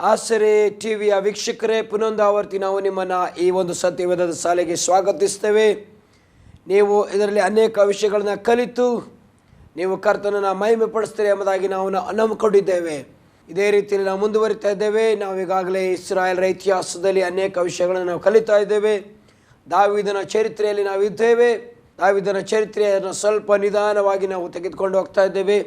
ಆಸರೆ ಟಿವಿಯ ವೀಕ್ಷಕರೇ, ಪುನೊಂದು ಆವರ್ತಿ ನಾವು ನಿಮ್ಮನ್ನು ಈ ಒಂದು ಸತ್ಯವೇದದ ಶಾಲೆಗೆ ಸ್ವಾಗತಿಸ್ತೇವೆ. ನೀವು ಇದರಲ್ಲಿ ಅನೇಕ ವಿಷಯಗಳನ್ನು ಕಲಿತು ನೀವು ಕರ್ತನನ್ನು ಮಹಿಮೆ ಪಡಿಸ್ತೀರಿ ಎಂಬುದಾಗಿ ನಾವು ನಂಬಿಕೊಂಡಿದ್ದೇವೆ. ಇದೇ ರೀತಿಯಲ್ಲಿ ನಾವು ಮುಂದುವರಿತಾ ಇದ್ದೇವೆ. ನಾವು ಈಗಾಗಲೇ ಇಸ್ರಾಯೇಲರ ಇತಿಹಾಸದಲ್ಲಿ ಅನೇಕ ವಿಷಯಗಳನ್ನು ನಾವು ಕಲಿತಾ ಇದ್ದೇವೆ. ದಾವೀದನ ಚರಿತ್ರೆಯಲ್ಲಿ ನಾವು ಇದ್ದೇವೆ. ದಾವೀದನ ಚರಿತ್ರೆಯನ್ನು ಸ್ವಲ್ಪ ನಿಧಾನವಾಗಿ ನಾವು ತೆಗೆದುಕೊಂಡು ಹೋಗ್ತಾ ಇದ್ದೇವೆ.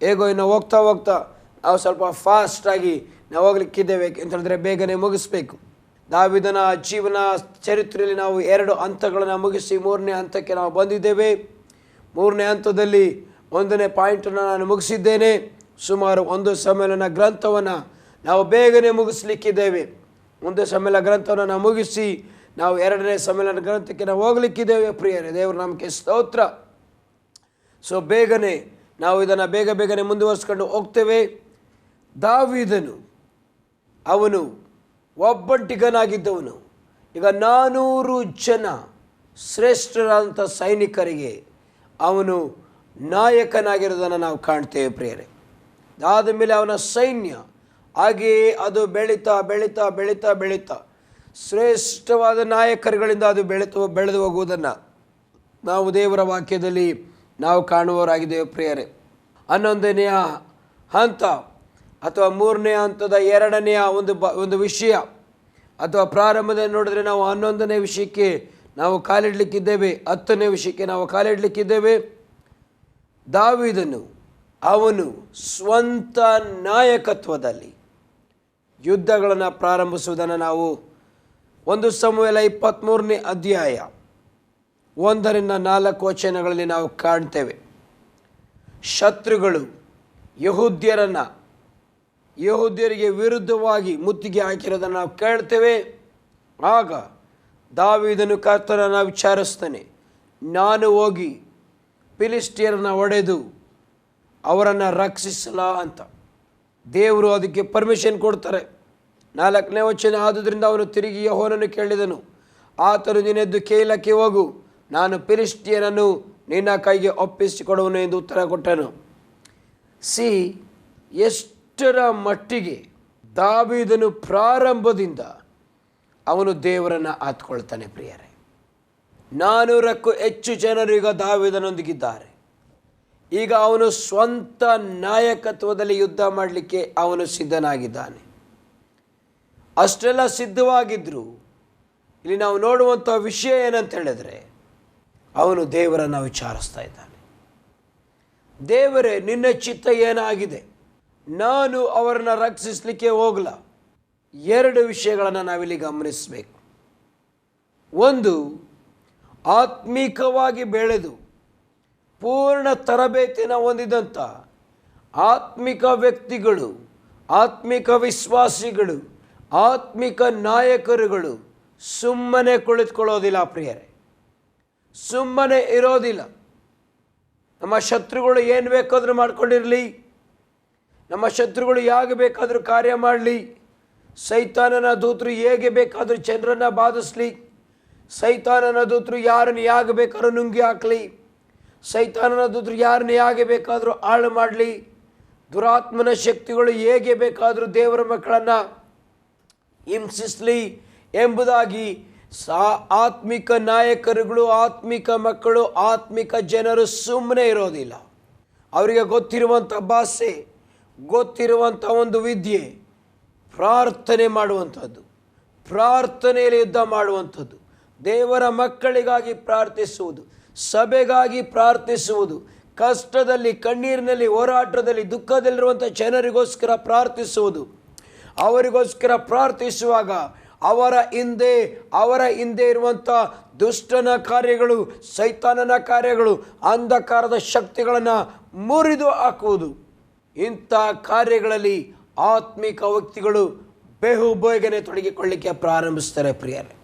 ಹೇಗೋ ಇನ್ನು ಹೋಗ್ತಾ ನಾವು ಸ್ವಲ್ಪ ಫಾಸ್ಟಾಗಿ ನಾವು ಹೋಗ್ಲಿಕ್ಕಿದ್ದೇವೆ. ಅಂತ ಹೇಳಿದ್ರೆ ಬೇಗನೆ ಮುಗಿಸ್ಬೇಕು. ದಾವೀದನ ಜೀವನ ಚರಿತ್ರೆಯಲ್ಲಿ ನಾವು 2 ಹಂತಗಳನ್ನು ಮುಗಿಸಿ 3ನೇ ಹಂತಕ್ಕೆ ನಾವು ಬಂದಿದ್ದೇವೆ. 3ನೇ ಹಂತದಲ್ಲಿ 1ನೇ ಪಾಯಿಂಟನ್ನು ನಾನು ಮುಗಿಸಿದ್ದೇನೆ. ಸುಮಾರು 1 ಸಮ್ಮೇಳನ ಗ್ರಂಥವನ್ನು ನಾವು ಬೇಗನೆ ಮುಗಿಸ್ಲಿಕ್ಕಿದ್ದೇವೆ. 1 ಸಮ್ಮೇಳನ ಗ್ರಂಥವನ್ನು ನಾವು ಮುಗಿಸಿ ನಾವು 2ನೇ ಸಮ್ಮೇಳನ ಗ್ರಂಥಕ್ಕೆ ನಾವು ಹೋಗ್ಲಿಕ್ಕಿದ್ದೇವೆ. ಪ್ರಿಯರೇ, ದೇವರ ನಾಮಕ್ಕೆ ಸ್ತೋತ್ರ. ಬೇಗನೆ ನಾವು ಇದನ್ನು ಬೇಗನೆ ಮುಂದುವರಿಸ್ಕೊಂಡು ಹೋಗ್ತೇವೆ. ದಾವೀದನು ಅವನು ಒಬ್ಬಂಟಿಗನಾಗಿದ್ದವನು. ಈಗ 400 ಜನ ಶ್ರೇಷ್ಠರಾದಂಥ ಸೈನಿಕರಿಗೆ ಅವನು ನಾಯಕನಾಗಿರೋದನ್ನು ನಾವು ಕಾಣ್ತೇವೆ. ಪ್ರಿಯರೇ, ಅದಾದ ಮೇಲೆ ಅವನ ಸೈನ್ಯ ಹಾಗೆಯೇ ಅದು ಬೆಳೀತಾ ಶ್ರೇಷ್ಠವಾದ ನಾಯಕರುಗಳಿಂದ ಅದು ಬೆಳೆದು ಹೋಗುವುದನ್ನು ನಾವು ದೇವರ ವಾಕ್ಯದಲ್ಲಿ ನಾವು ಕಾಣುವವರಾಗಿದ್ದೇವೆ. ಪ್ರಿಯರೇ, 11ನೇ ಹಂತ ಅಥವಾ 3ನೇ ಹಂತದ 2ನೇ ಒಂದು ವಿಷಯ ಅಥವಾ ಪ್ರಾರಂಭದಲ್ಲಿ ನೋಡಿದ್ರೆ ನಾವು 11ನೇ ವಿಷಯಕ್ಕೆ ನಾವು ಕಾಲಿಡಲಿಕ್ಕಿದ್ದೇವೆ. 10ನೇ ವಿಷಯಕ್ಕೆ ನಾವು ಕಾಲಿಡಲಿಕ್ಕಿದ್ದೇವೆ. ದಾವೀದನು ಅವನು ಸ್ವಂತ ನಾಯಕತ್ವದಲ್ಲಿ ಯುದ್ಧಗಳನ್ನು ಪ್ರಾರಂಭಿಸುವುದನ್ನು ನಾವು 1 ಸಮುವೇಲ 23ನೇ ಅಧ್ಯಾಯ 1ರಿಂದ 4 ವಚನಗಳಲ್ಲಿ ನಾವು ಕಾಣ್ತೇವೆ. ಶತ್ರುಗಳು ಯಹೂದ್ಯರಿಗೆ ವಿರುದ್ಧವಾಗಿ ಮುತ್ತಿಗೆ ಹಾಕಿರೋದನ್ನು ನಾವು ಕೇಳ್ತೇವೆ. ಆಗ ದಾವೀದನು ಕರ್ತನನ್ನು ವಿಚಾರಿಸ್ತಾನೆ, ನಾನು ಹೋಗಿ ಫಿಲಿಸ್ಟಿಯರನ್ನು ಹೊಡೆದು ಅವರನ್ನು ರಕ್ಷಿಸಲ ಅಂತ. ದೇವರು ಅದಕ್ಕೆ ಪರ್ಮಿಷನ್ ಕೊಡ್ತಾರೆ. 4ನೇ ವಚನ, ಆದುದರಿಂದ ಅವನು ತಿರುಗಿ ಯೆಹೋವನನ್ನು ಕೇಳಿದನು. ಆತನು, ನೀನೆದ್ದು ಕೇಲಕ್ಕೆ ಹೋಗು, ನಾನು ಫಿಲಿಸ್ಟಿಯರನ್ನು ನಿನ್ನ ಕೈಗೆ ಒಪ್ಪಿಸಿಕೊಡುವನು ಎಂದು ಉತ್ತರ ಕೊಟ್ಟನು. ಎಷ್ಟರ ಮಟ್ಟಿಗೆ ದಾವೀದನು ಪ್ರಾರಂಭದಿಂದ ಅವನು ದೇವರನ್ನು ಆತ್ಕೊಳ್ತಾನೆ. ಪ್ರಿಯರೇ, 400ಕ್ಕೂ ಹೆಚ್ಚು ಜನರು ಈಗ ದಾವೀದನೊಂದಿಗಿದ್ದಾರೆ. ಈಗ ಅವನು ಸ್ವಂತ ನಾಯಕತ್ವದಲ್ಲಿ ಯುದ್ಧ ಮಾಡಲಿಕ್ಕೆ ಅವನು ಸಿದ್ಧನಾಗಿದ್ದಾನೆ. ಅಷ್ಟೆಲ್ಲ ಸಿದ್ಧವಾಗಿದ್ದರು ಇಲ್ಲಿ ನಾವು ನೋಡುವಂಥ ವಿಷಯ ಏನಂತ ಹೇಳಿದ್ರೆ, ಅವನು ದೇವರನ್ನು ವಿಚಾರಿಸ್ತಾ ಇದ್ದಾನೆ. ದೇವರೇ, ನಿನ್ನ ಚಿತ್ತ ಏನಾಗಿದೆ? ನಾನು ಅವರನ್ನು ರಕ್ಷಿಸಲಿಕ್ಕೆ ಹೋಗಲ್ಲ. 2 ವಿಷಯಗಳನ್ನು ನಾವಿಲ್ಲಿ ಗಮನಿಸಬೇಕು. ಒಂದು, ಆತ್ಮಿಕವಾಗಿ ಬೆಳೆದು ಪೂರ್ಣ ತರಬೇತಿಯನ್ನು ಹೊಂದಿದಂಥ ಆತ್ಮಿಕ ವ್ಯಕ್ತಿಗಳು, ಆತ್ಮಿಕ ವಿಶ್ವಾಸಿಗಳು, ಆತ್ಮಿಕ ನಾಯಕರುಗಳು ಸುಮ್ಮನೆ ಕುಳಿತುಕೊಳ್ಳೋದಿಲ್ಲ. ಪ್ರಿಯರೇ, ಸುಮ್ಮನೆ ಇರೋದಿಲ್ಲ. ನಮ್ಮ ಶತ್ರುಗಳು ಏನು ಬೇಕಾದರೂ ಮಾಡ್ಕೊಂಡಿರಲಿ, ನಮ್ಮ ಶತ್ರುಗಳು ಹೇಗೆ ಬೇಕಾದರೂ ಕಾರ್ಯ ಮಾಡಲಿ, ಸೈತಾನನ ದೂತರು ಹೇಗೆ ಬೇಕಾದರೂ ಜನರನ್ನು ಬಾಧಿಸಲಿ, ಸೈತಾನನ ದೂತರು ಯಾರನ್ನು ಹೇಗೆ ಬೇಕಾದ್ರೂ ನುಂಗಿ ಹಾಕಲಿ, ಸೈತಾನನ ದೂತರು ಯಾರನ್ನು ಹೇಗೆ ಬೇಕಾದರೂ ಹಾಳು ಮಾಡಲಿ, ದುರಾತ್ಮನ ಶಕ್ತಿಗಳು ಹೇಗೆ ಬೇಕಾದರೂ ದೇವರ ಮಕ್ಕಳನ್ನು ಹಿಂಸಿಸಲಿ ಎಂಬುದಾಗಿ ಆತ್ಮಿಕ ನಾಯಕರುಗಳು, ಆತ್ಮಿಕ ಮಕ್ಕಳು, ಆತ್ಮಿಕ ಜನರು ಸುಮ್ಮನೆ ಇರೋದಿಲ್ಲ. ಅವರಿಗೆ ಗೊತ್ತಿರುವಂಥ ಭಾಷೆ, ಗೊತ್ತಿರುವಂಥ ಒಂದು ವಿದ್ಯೆ, ಪ್ರಾರ್ಥನೆ ಮಾಡುವಂಥದ್ದು, ಪ್ರಾರ್ಥನೆಯಲ್ಲಿ ಯುದ್ಧ ಮಾಡುವಂಥದ್ದು, ದೇವರ ಮಕ್ಕಳಿಗಾಗಿ ಪ್ರಾರ್ಥಿಸುವುದು, ಸಭೆಗಾಗಿ ಪ್ರಾರ್ಥಿಸುವುದು, ಕಷ್ಟದಲ್ಲಿ, ಕಣ್ಣೀರಿನಲ್ಲಿ, ಹೋರಾಟದಲ್ಲಿ, ದುಃಖದಲ್ಲಿರುವಂಥ ಜನರಿಗೋಸ್ಕರ ಪ್ರಾರ್ಥಿಸುವುದು. ಅವರಿಗೋಸ್ಕರ ಪ್ರಾರ್ಥಿಸುವಾಗ ಅವರ ಹಿಂದೆ ಇರುವಂಥ ದುಷ್ಟನ ಕಾರ್ಯಗಳು, ಸೈತಾನನ ಕಾರ್ಯಗಳು, ಅಂಧಕಾರದ ಶಕ್ತಿಗಳನ್ನು ಮುರಿದು ಹಾಕುವುದು. ಇಂಥ ಕಾರ್ಯಗಳಲ್ಲಿ ಆತ್ಮಿಕ ವ್ಯಕ್ತಿಗಳು ಬೇಗನೆ ತೊಡಗಿಕೊಳ್ಳಿಕ್ಕೆ ಪ್ರಾರಂಭಿಸ್ತಾರೆ. ಪ್ರಿಯರೇ,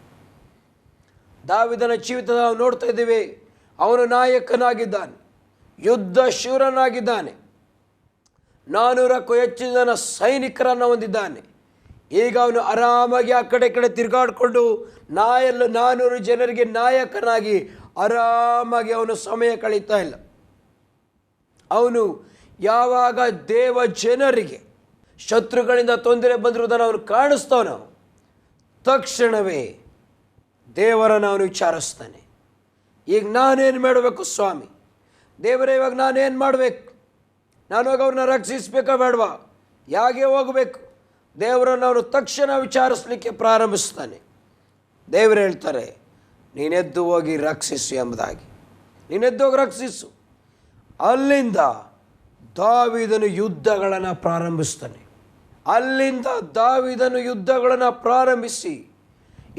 ದಾವೀದನ ಜೀವಿತದ ನಾವು ನೋಡ್ತಾ ಇದ್ದೀವಿ. ಅವನು ನಾಯಕನಾಗಿದ್ದಾನೆ, ಯುದ್ಧ ಶೂರನಾಗಿದ್ದಾನೆ, 400ಕ್ಕೂ ಹೆಚ್ಚು ಜನ ಸೈನಿಕರನ್ನು ಹೊಂದಿದ್ದಾನೆ. ಈಗ ಅವನು ಆರಾಮಾಗಿ ಆ ಕಡೆ ತಿರುಗಾಡಿಕೊಂಡು 400 ಜನರಿಗೆ ನಾಯಕನಾಗಿ ಆರಾಮಾಗಿ ಅವನು ಸಮಯ ಕಳೀತಾ ಇಲ್ಲ. ಅವನು ಯಾವಾಗ ದೇವ ಜನರಿಗೆ ಶತ್ರುಗಳಿಂದ ತೊಂದರೆ ಬಂದಿರುವುದನ್ನು ಅವನು ಕಾಣಿಸ್ತವನು. ತಕ್ಷಣವೇ ದೇವರನ್ನು ಅವನು ವಿಚಾರಿಸ್ತಾನೆ. ಈಗ ನಾನೇನು ಮಾಡಬೇಕು ಸ್ವಾಮಿ? ದೇವರೇ, ಇವಾಗ ನಾನೇನು ಮಾಡಬೇಕು? ನಾನು ಇವಾಗ ಅವ್ರನ್ನ ರಕ್ಷಿಸಬೇಕಾ ಬೇಡವಾ? ಹೇಗೆ ಹೋಗಬೇಕು? ದೇವರನ್ನು ಅವನು ತಕ್ಷಣ ವಿಚಾರಿಸಲಿಕ್ಕೆ ಪ್ರಾರಂಭಿಸ್ತಾನೆ. ದೇವರು ಹೇಳ್ತಾರೆ, ನೀನೆದ್ದು ಹೋಗಿ ರಕ್ಷಿಸು ಎಂಬುದಾಗಿ. ನೀನೆದ್ದು ಹೋಗಿ ರಕ್ಷಿಸು. ಅಲ್ಲಿಂದ ದಾವೀದನು ಯುದ್ಧಗಳನ್ನು ಪ್ರಾರಂಭಿಸ್ತಾನೆ. ಅಲ್ಲಿಂದ ದಾವೀದನು ಯುದ್ಧಗಳನ್ನು ಪ್ರಾರಂಭಿಸಿ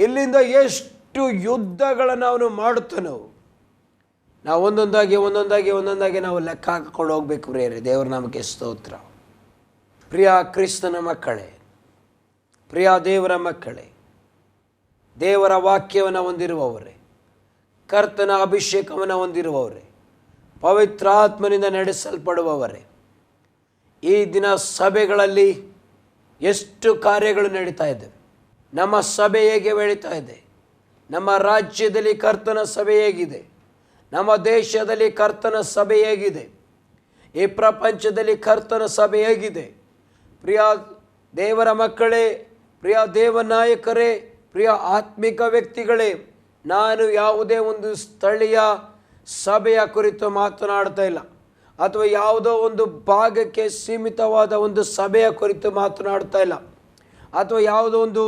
ಇಲ್ಲಿಂದ ಎಷ್ಟು ಯುದ್ಧಗಳನ್ನು ಅವನು ಮಾಡುತ್ತಾನೋ ನಾವು ಒಂದೊಂದಾಗಿ ನಾವು ಲೆಕ್ಕ ಹಾಕಿಕೊಂಡು ಹೋಗ್ಬೇಕು. ಪ್ರಿಯರೇ, ದೇವರ ನಾಮಕ್ಕೆ ಸ್ತೋತ್ರ. ಪ್ರಿಯ ಕ್ರಿಸ್ತನ ಮಕ್ಕಳೇ, ಪ್ರಿಯ ದೇವರ ಮಕ್ಕಳೇ, ದೇವರ ವಾಕ್ಯವನ್ನು ಹೊಂದಿರುವವರೇ, ಕರ್ತನ ಅಭಿಷೇಕವನ್ನು ಹೊಂದಿರುವವರೇ, ಪವಿತ್ರಾತ್ಮನಿಂದ ನಡೆಸಲ್ಪಡುವವರೇ, ಈ ದಿನ ಸಭೆಗಳಲ್ಲಿ ಎಷ್ಟು ಕಾರ್ಯಗಳು ನಡೀತಾ ಇದ್ದಾವೆ. ನಮ್ಮ ಸಭೆ ಹೇಗೆ ಬೆಳೀತಾ ಇದೆ? ನಮ್ಮ ರಾಜ್ಯದಲ್ಲಿ ಕರ್ತನ ಸಭೆ ಹೇಗಿದೆ? ನಮ್ಮ ದೇಶದಲ್ಲಿ ಕರ್ತನ ಸಭೆ ಹೇಗಿದೆ? ಈ ಪ್ರಪಂಚದಲ್ಲಿ ಕರ್ತನ ಸಭೆ ಹೇಗಿದೆ? ಪ್ರಿಯ ದೇವರ ಮಕ್ಕಳೇ, ಪ್ರಿಯ ದೇವನಾಯಕರೇ, ಪ್ರಿಯ ಆತ್ಮಿಕ ವ್ಯಕ್ತಿಗಳೇ, ನಾನು ಯಾವುದೇ ಒಂದು ಸ್ಥಳೀಯ ಸಭೆಯ ಕುರಿತು ಮಾತನಾಡ್ತಾ ಇಲ್ಲ, ಅಥವಾ ಯಾವುದೋ ಒಂದು ಭಾಗಕ್ಕೆ ಸೀಮಿತವಾದ ಒಂದು ಸಭೆಯ ಕುರಿತು ಮಾತನಾಡ್ತಾ ಇಲ್ಲ, ಅಥವಾ ಯಾವುದೋ ಒಂದು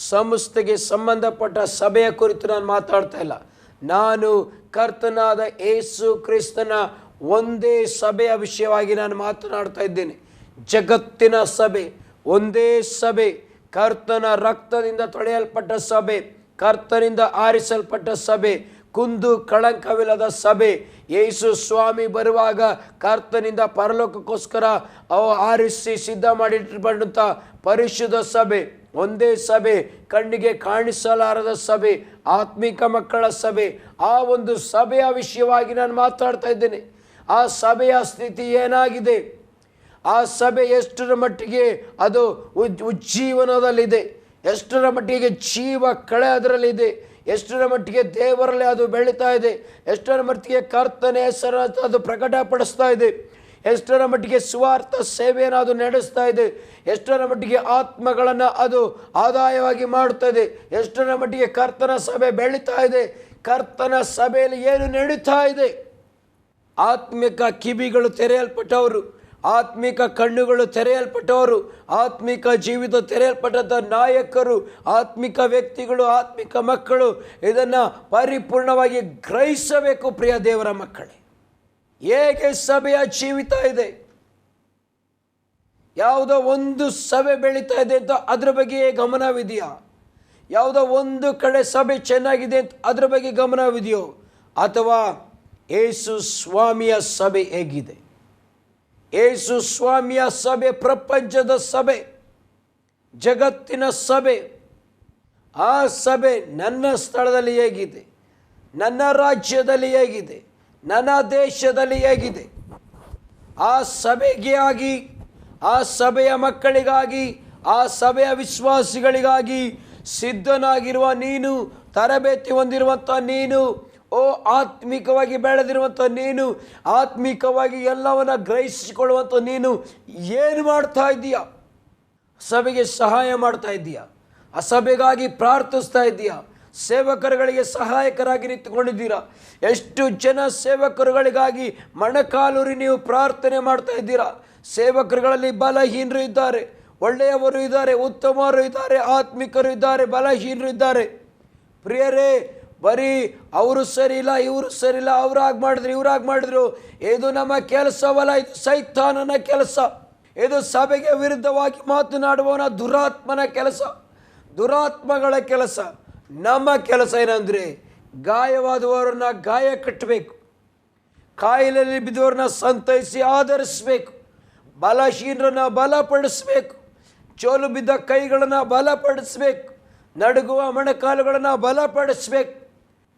ಸಂಸ್ಥೆಗೆ ಸಂಬಂಧಪಟ್ಟ ಸಭೆಯ ಕುರಿತು ನಾನು ಮಾತಾಡ್ತಾ ಇಲ್ಲ. ನಾನು ಕರ್ತನಾದ ಯೇಸು ಕ್ರಿಸ್ತನ ಒಂದೇ ಸಭೆಯ ವಿಷಯವಾಗಿ ನಾನು ಮಾತನಾಡ್ತಾ ಇದ್ದೇನೆ. ಜಗತ್ತಿನ ಸಭೆ, ಒಂದೇ ಸಭೆ, ಕರ್ತನ ರಕ್ತದಿಂದ ತೊಳೆಯಲ್ಪಟ್ಟ ಸಭೆ, ಕರ್ತನಿಂದ ಆರಿಸಲ್ಪಟ್ಟ ಸಭೆ, ಕುಂದು ಕಳಂಕವಿಲ್ಲದ ಸಭೆ. ಯೇಸು ಸ್ವಾಮಿ ಬರುವಾಗ ಕರ್ತನಿಂದ ಪರಲೋಕಕ್ಕೋಸ್ಕರ ಆರಿಸಿ ಸಿದ್ಧ ಮಾಡಿಟ್ಟಂಥ ಪರಿಶುದ್ಧ ಸಭೆ, ಒಂದೇ ಸಭೆ, ಕಣ್ಣಿಗೆ ಕಾಣಿಸಲಾರದ ಸಭೆ, ಆತ್ಮಿಕ ಮಕ್ಕಳ ಸಭೆ. ಆ ಒಂದು ಸಭೆಯ ವಿಷಯವಾಗಿ ನಾನು ಮಾತಾಡ್ತಾ ಇದ್ದೇನೆ. ಆ ಸಭೆಯ ಸ್ಥಿತಿ ಏನಾಗಿದೆ? ಆ ಸಭೆ ಎಷ್ಟರ ಮಟ್ಟಿಗೆ ಅದು ಉಜ್ಜೀವನದಲ್ಲಿದೆ? ಎಷ್ಟರ ಮಟ್ಟಿಗೆ ಜೀವ ಕಳೆ ಅದರಲ್ಲಿದೆ? ಎಷ್ಟರ ಮಟ್ಟಿಗೆ ದೇವರಲ್ಲಿ ಅದು ಬೆಳೀತಾ ಇದೆ? ಎಷ್ಟರ ಮಟ್ಟಿಗೆ ಕರ್ತನ ಹೆಸರನ್ನು ಅದು ಪ್ರಕಟಪಡಿಸ್ತಾ ಇದೆ? ಎಷ್ಟರ ಮಟ್ಟಿಗೆ ಸ್ವಾರ್ಥ ಸೇವೆಯನ್ನು ಅದು ನಡೆಸ್ತಾ ಇದೆ? ಎಷ್ಟರ ಮಟ್ಟಿಗೆ ಆತ್ಮಗಳನ್ನು ಅದು ಆದಾಯವಾಗಿ ಮಾಡ್ತಾ ಇದೆ? ಎಷ್ಟರ ಮಟ್ಟಿಗೆ ಕರ್ತನ ಸಭೆ ಬೆಳೀತಾ ಇದೆ? ಕರ್ತನ ಸಭೆಯಲ್ಲಿ ಏನು ನಡೀತಾ ಇದೆ? ಆತ್ಮಿಕ ಕಿವಿಗಳು ತೆರೆಯಲ್ಪಟ್ಟವರು, ಆತ್ಮಿಕ ಕಣ್ಣುಗಳು ತೆರೆಯಲ್ಪಟ್ಟವರು, ಆತ್ಮಿಕ ಜೀವಿತ ತೆರೆಯಲ್ಪಟ್ಟಂಥ ನಾಯಕರು, ಆತ್ಮಿಕ ವ್ಯಕ್ತಿಗಳು, ಆತ್ಮಿಕ ಮಕ್ಕಳು ಇದನ್ನು ಪರಿಪೂರ್ಣವಾಗಿ ಗ್ರಹಿಸಬೇಕು. ಪ್ರಿಯ ದೇವರ ಮಕ್ಕಳೇ, ಹೇಗೆ ಸಭೆಯ ಜೀವಿತ ಇದೆ? ಯಾವುದೋ ಒಂದು ಸಭೆ ಬೆಳೀತಾ ಇದೆ ಅಂತ ಅದರ ಬಗ್ಗೆ ಗಮನವಿದೆಯಾ? ಯಾವುದೋ ಒಂದು ಕಡೆ ಸಭೆ ಚೆನ್ನಾಗಿದೆ ಅಂತ ಅದರ ಬಗ್ಗೆ ಗಮನವಿದೆಯೋ? ಅಥವಾ ಯೇಸು ಸ್ವಾಮಿಯ ಸಭೆ ಹೇಗಿದೆ? ಯೇಸು ಸ್ವಾಮಿಯ ಸಭೆ ಪ್ರಪಂಚದ ಸಭೆ, ಜಗತ್ತಿನ ಸಭೆ. ಆ ಸಭೆ ನನ್ನ ಸ್ಥಳದಲ್ಲಿ ಹೇಗಿದೆ? ನನ್ನ ರಾಜ್ಯದಲ್ಲಿ ಹೇಗಿದೆ? ನನ್ನ ದೇಶದಲ್ಲಿ ಹೇಗಿದೆ? ಆ ಸಭೆಗೆ ಆಗಿ, ಆ ಸಭೆಯ ಮಕ್ಕಳಿಗಾಗಿ, ಆ ಸಭೆಯ ವಿಶ್ವಾಸಿಗಳಿಗಾಗಿ ಸಿದ್ಧನಾಗಿರುವ ನೀನು, ತರಬೇತಿ ಹೊಂದಿರುವಂಥ ನೀನು, ಓ ಆತ್ಮಿಕವಾಗಿ ಬೆಳೆದಿರುವಂಥ ನೀನು, ಆತ್ಮಿಕವಾಗಿ ಎಲ್ಲವನ್ನ ಗ್ರಹಿಸಿಕೊಳ್ಳುವಂಥ ನೀನು ಏನು ಮಾಡ್ತಾ ಇದ್ದೀಯಾ? ಸಭೆಗೆ ಸಹಾಯ ಮಾಡ್ತಾ ಇದ್ದೀಯಾ? ಆ ಸಭೆಗಾಗಿ ಪ್ರಾರ್ಥಿಸ್ತಾ ಇದ್ದೀಯಾ? ಸೇವಕರುಗಳಿಗೆ ಸಹಾಯಕರಾಗಿ ನಿಂತುಕೊಂಡಿದ್ದೀರಾ? ಎಷ್ಟು ಜನ ಸೇವಕರುಗಳಿಗಾಗಿ ಮೊಣಕಾಲೂರಿ ನೀವು ಪ್ರಾರ್ಥನೆ ಮಾಡ್ತಾ ಇದ್ದೀರಾ? ಸೇವಕರುಗಳಲ್ಲಿ ಬಲಹೀನರು ಇದ್ದಾರೆ, ಒಳ್ಳೆಯವರು ಇದ್ದಾರೆ, ಉತ್ತಮರು ಇದ್ದಾರೆ, ಆತ್ಮಿಕರು ಇದ್ದಾರೆ, ಬಲಹೀನರು ಇದ್ದಾರೆ. ಪ್ರಿಯರೇ, ಬರೀ ಅವರು ಸರಿ ಇಲ್ಲ, ಇವರು ಸರಿ ಇಲ್ಲ, ಅವ್ರಾಗಿ ಮಾಡಿದ್ರು, ಇವ್ರಾಗಿ ಮಾಡಿದ್ರು, ಇದು ನಮ್ಮ ಕೆಲಸವಲ್ಲ, ಇದು ಸೈತಾನನ ಕೆಲಸ. ಇದು ಸಭೆಗೆ ವಿರುದ್ಧವಾಗಿ ಮಾತನಾಡುವವನ ದುರಾತ್ಮನ ಕೆಲಸ, ದುರಾತ್ಮಗಳ ಕೆಲಸ. ನಮ್ಮ ಕೆಲಸ ಏನಂದರೆ ಗಾಯವಾದವರನ್ನ ಗಾಯ ಕಟ್ಟಬೇಕು, ಕಾಯಿಲೆಯಲ್ಲಿ ಬಿದ್ದವರನ್ನ ಸಂತೈಸಿ ಆಧರಿಸಬೇಕು, ಬಲಹೀನರನ್ನ ಬಲಪಡಿಸಬೇಕು, ಚೋಲು ಬಿದ್ದ ಕೈಗಳನ್ನು ಬಲಪಡಿಸಬೇಕು, ನಡುಗುವ ಮೊಣಕಾಲುಗಳನ್ನು ಬಲಪಡಿಸಬೇಕು.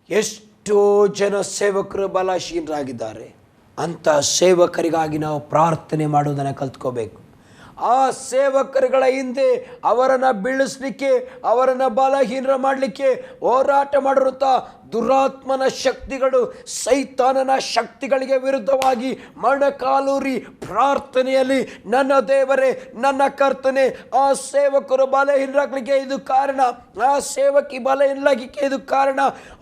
ಎಷ್ಟೋ ಜನ ಸೇವಕರು ಬಲಹೀನರಾಗಿದ್ದಾರೆ. ಅಂಥ ಸೇವಕರಿಗಾಗಿ ನಾವು ಪ್ರಾರ್ಥನೆ ಮಾಡುವುದನ್ನು ಕಲ್ತ್ಕೋಬೇಕು. ಆ ಸೇವಕರುಗಳ ಹಿಂದೆ ಅವರನ್ನು ಬೀಳಿಸ್ಲಿಕ್ಕೆ, ಅವರನ್ನು ಬಲಹೀನರ ಮಾಡಲಿಕ್ಕೆ ಹೋರಾಟ ಮಾಡಿರುತ್ತಾ ದುರಾತ್ಮನ ಶಕ್ತಿಗಳು, ಸೈತಾನನ ಶಕ್ತಿಗಳಿಗೆ ವಿರುದ್ಧವಾಗಿ ಮೊಣಕಾಲೂರಿ ಪ್ರಾರ್ಥನೆಯಲ್ಲಿ, ನನ್ನ ದೇವರೇ, ನನ್ನ ಕರ್ತನೆ, ಆ ಸೇವಕರು ಬಲಹೀನರಾಗಲಿಕ್ಕೆ ಇದು ಕಾರಣ, ಆ ಸೇವಕಿ ಬಲಹೀನರಾಗಲಿಕ್ಕೆ ಇದು ಕಾರಣ,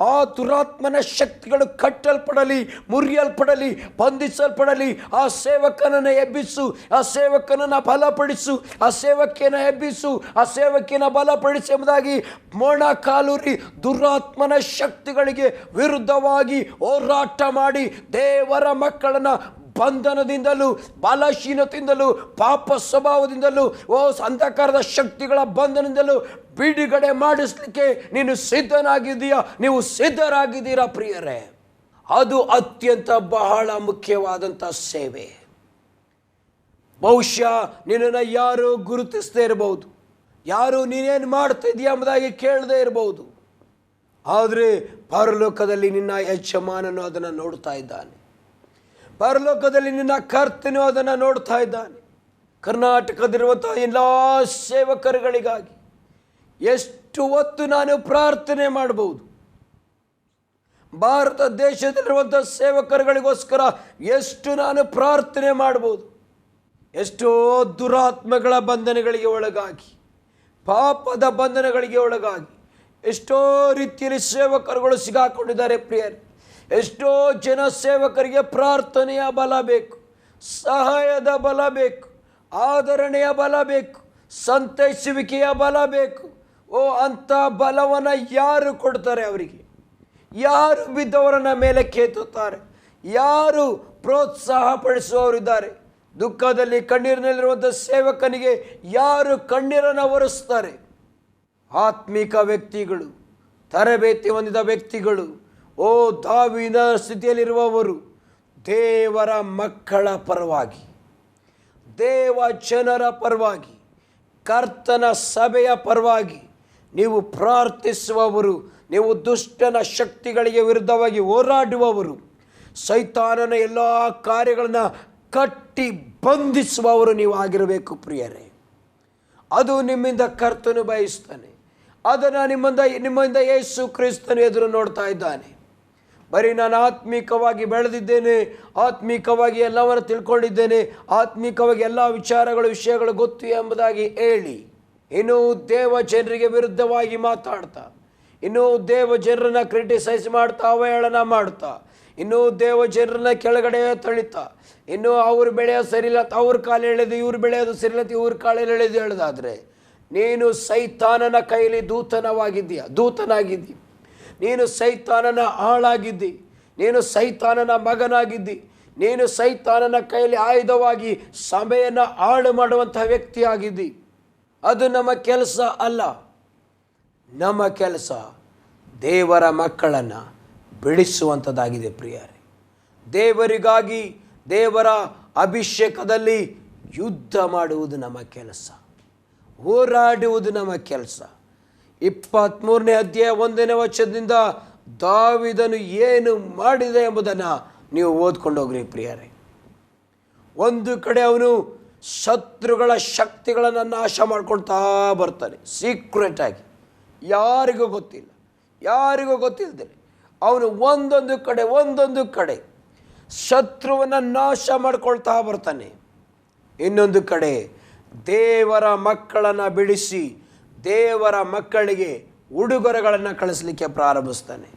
ಆ ದುರಾತ್ಮನ ಶಕ್ತಿಗಳು ಕಟ್ಟಲ್ಪಡಲಿ, ಮುರಿಯಲ್ಪಡಲಿ, ಬಂಧಿಸಲ್ಪಡಲಿ. ಆ ಸೇವಕನನ್ನು ಎಬ್ಬಿಸು, ಆ ಸೇವಕನನ್ನು ಬಲಪಡಿಸು, ಆ ಸೇವಕಿಯನ್ನು ಎಬ್ಬಿಸು, ಆ ಸೇವಕಿಯನ್ನು ಬಲಪಡಿಸಿ ಎಂಬುದಾಗಿ ಮೊಣಕಾಲೂರಿ ದುರಾತ್ಮನ ಶಕ್ತಿಗಳಿಗೆ ವಿರುದ್ಧವಾಗಿ ಹೋರಾಟ ಮಾಡಿ ದೇವರ ಮಕ್ಕಳನ್ನು ಬಂಧನದಿಂದಲೂ, ಬಲಹೀನತೆಯಿಂದಲೂ, ಪಾಪ ಸ್ವಭಾವದಿಂದಲೂ, ಅಂಧಕಾರದ ಶಕ್ತಿಗಳ ಬಂಧನದಿಂದಲೂ ಬಿಡುಗಡೆ ಮಾಡಿಸಲಿಕ್ಕೆ ನೀನು ಸಿದ್ಧನಾಗಿದ್ದೀಯಾ? ನೀವು ಸಿದ್ಧರಾಗಿದ್ದೀರಾ ಪ್ರಿಯರೇ? ಅದು ಅತ್ಯಂತ ಬಹಳ ಮುಖ್ಯವಾದಂಥ ಸೇವೆ. ಬಹುಶಃ ನಿನ್ನನ್ನು ಯಾರು ಗುರುತಿಸದೇ ಇರಬಹುದು, ಯಾರು ನೀನೇನು ಮಾಡ್ತಾ ಇದೀಯ ಎಂಬುದಾಗಿ ಕೇಳದೇ ಇರಬಹುದು. ಆದರೆ ಪರಲೋಕದಲ್ಲಿ ನಿನ್ನ ಯಜಮಾನನು ಅದನ್ನು ನೋಡ್ತಾ ಇದ್ದಾನೆ. ಪರಲೋಕದಲ್ಲಿ ನಿನ್ನ ಕರ್ತನು ಅದನ್ನು ನೋಡ್ತಾ ಇದ್ದಾನೆ. ಕರ್ನಾಟಕದಲ್ಲಿರುವಂಥ ಎಲ್ಲ ಸೇವಕರುಗಳಿಗಾಗಿ ಎಷ್ಟು ಹೊತ್ತು ನಾನು ಪ್ರಾರ್ಥನೆ ಮಾಡಬಹುದು. ಭಾರತ ದೇಶದಲ್ಲಿರುವಂಥ ಸೇವಕರುಗಳಿಗೋಸ್ಕರ ಎಷ್ಟು ನಾನು ಪ್ರಾರ್ಥನೆ ಮಾಡಬಹುದು. ಎಷ್ಟೋ ದುರಾತ್ಮಗಳ ಬಂಧನಗಳಿಗೆ ಒಳಗಾಗಿ, ಪಾಪದ ಬಂಧನಗಳಿಗೆ ಒಳಗಾಗಿ ಎಷ್ಟೋ ರೀತಿಯಲ್ಲಿ ಸೇವಕರುಗಳು ಸಿಗಾಕೊಂಡಿದ್ದಾರೆ ಪ್ರಿಯರೇ. ಎಷ್ಟೋ ಜನ ಸೇವಕರಿಗೆ ಪ್ರಾರ್ಥನೆಯ ಬಲ ಬೇಕು, ಸಹಾಯದ ಬಲ ಬೇಕು, ಆದರಣೆಯ ಬಲ ಬೇಕು, ಸಂತೈಸುವಿಕೆಯ ಬಲ ಬೇಕು. ಅಂಥ ಬಲವನ್ನು ಯಾರು ಕೊಡ್ತಾರೆ? ಅವರಿಗೆ ಯಾರು ಬಿದ್ದವರನ್ನ ಮೇಲೆ ಕೆತ್ತುತ್ತಾರೆ? ಯಾರು ಪ್ರೋತ್ಸಾಹ ಪಡಿಸುವವರಿದ್ದಾರೆ? ದುಃಖದಲ್ಲಿ ಕಣ್ಣೀರಿನಲ್ಲಿರುವಂಥ ಸೇವಕನಿಗೆ ಯಾರು ಕಣ್ಣೀರನ್ನು ಒರೆಸ್ತಾರೆ? ಆತ್ಮಿಕ ವ್ಯಕ್ತಿಗಳು, ತರಬೇತಿ ಹೊಂದಿದ ವ್ಯಕ್ತಿಗಳು, ದಾವೀದನ ಸ್ಥಿತಿಯಲ್ಲಿರುವವರು ದೇವರ ಮಕ್ಕಳ ಪರವಾಗಿ, ದೇವ ಜನರ ಪರವಾಗಿ, ಕರ್ತನ ಸಭೆಯ ಪರವಾಗಿ ನೀವು ಪ್ರಾರ್ಥಿಸುವವರು, ನೀವು ದುಷ್ಟನ ಶಕ್ತಿಗಳಿಗೆ ವಿರುದ್ಧವಾಗಿ ಹೋರಾಡುವವರು, ಸೈತಾನನ ಎಲ್ಲ ಕಾರ್ಯಗಳನ್ನು ಕಟ್ಟಿ ಬಂಧಿಸುವವರು ನೀವು ಆಗಿರಬೇಕು ಪ್ರಿಯರೇ. ಅದು ನಿಮ್ಮಿಂದ ಕರ್ತನು ಬಯಸ್ತಾನೆ. ಅದನ್ನು ನಿಮ್ಮಿಂದ ಯೇಸು ಕ್ರಿಸ್ತನು ಎದುರು ನೋಡ್ತಾ ಇದ್ದಾನೆ. ಬರೀ ನಾನು ಆತ್ಮಿಕವಾಗಿ ಬೆಳೆದಿದ್ದೇನೆ, ಆತ್ಮಿಕವಾಗಿ ಎಲ್ಲವನ್ನು ತಿಳ್ಕೊಂಡಿದ್ದೇನೆ, ಆತ್ಮಿಕವಾಗಿ ಎಲ್ಲ ವಿಷಯಗಳು ಗೊತ್ತು ಎಂಬುದಾಗಿ ಹೇಳಿ ಇನ್ನೂ ದೇವ ಜನರಿಗೆ ವಿರುದ್ಧವಾಗಿ ಮಾತಾಡ್ತಾ, ಇನ್ನೂ ದೇವ ಜನರನ್ನ ಕ್ರಿಟಿಸೈಸ್ ಮಾಡ್ತಾ, ಅವಹೇಳನ ಮಾಡ್ತಾ, ಇನ್ನೂ ದೇವ ಜನರನ್ನ ಕೆಳಗಡೆ ತಳಿತಾ, ಇನ್ನೂ ಅವ್ರು ಬೆಳೆಯೋದು ಸರಿಯಿಲ್ಲ ಅವ್ರ ಕಾಲು ಎಳೆದು, ಇವ್ರು ಬೆಳೆಯೋದು ಸರಿಯಿಲ್ಲ ಇವ್ರ ಕಾಲಲ್ಲಿ ಎಳೆದು ಹೇಳೋದಾದರೆ ನೀನು ಸೈತಾನನ ಕೈಲಿ ದೂತನಾಗಿದ್ದಿ. ನೀನು ಸೈತಾನನ ಆಳಾಗಿದ್ದಿ, ನೀನು ಸೈತಾನನ ಮಗನಾಗಿದ್ದಿ, ನೀನು ಸೈತಾನನ ಕೈಲಿ ಆಯುಧವಾಗಿ ಸಭೆಯನ್ನು ಹಾಳು ಮಾಡುವಂಥ ವ್ಯಕ್ತಿಯಾಗಿದ್ದಿ. ಅದು ನಮ್ಮ ಕೆಲಸ ಅಲ್ಲ. ನಮ್ಮ ಕೆಲಸ ದೇವರ ಮಕ್ಕಳನ್ನು ಬಿಡಿಸುವಂಥದ್ದಾಗಿದೆ ಪ್ರಿಯರೇ. ದೇವರಿಗಾಗಿ ದೇವರ ಅಭಿಷೇಕದಲ್ಲಿ ಯುದ್ಧ ಮಾಡುವುದು ನಮ್ಮ ಕೆಲಸ, ಹೋರಾಡುವುದು ನಮ್ಮ ಕೆಲಸ. 23ನೇ ಅಧ್ಯಾಯ 1ನೇ ವಚನದಿಂದ ದಾವೀದನು ಏನು ಮಾಡಿದೆ ಎಂಬುದನ್ನು ನೀವು ಓದ್ಕೊಂಡು ಹೋಗ್ರಿ ಪ್ರಿಯರೇ. ಒಂದು ಕಡೆ ಅವನು ಶತ್ರುಗಳ ಶಕ್ತಿಗಳನ್ನು ನಾಶ ಮಾಡ್ಕೊಳ್ತಾ ಬರ್ತಾನೆ, ಸೀಕ್ರೆಟ್ ಆಗಿ, ಯಾರಿಗೂ ಗೊತ್ತಿಲ್ಲದೆ ಅವನು ಒಂದೊಂದು ಕಡೆ ಶತ್ರುವನ್ನು ನಾಶ ಮಾಡ್ಕೊಳ್ತಾ ಬರ್ತಾನೆ. ಇನ್ನೊಂದು ಕಡೆ ದೇವರ ಮಕ್ಕಳನ್ನು ಬಿಡಿಸಿ ದೇವರ ಮಕ್ಕಳಿಗೆ ಉಡುಗೊರೆಗಳನ್ನು ಕಳಿಸ್ಲಿಕ್ಕೆ ಪ್ರಾರಂಭಿಸ್ತಾನೆ,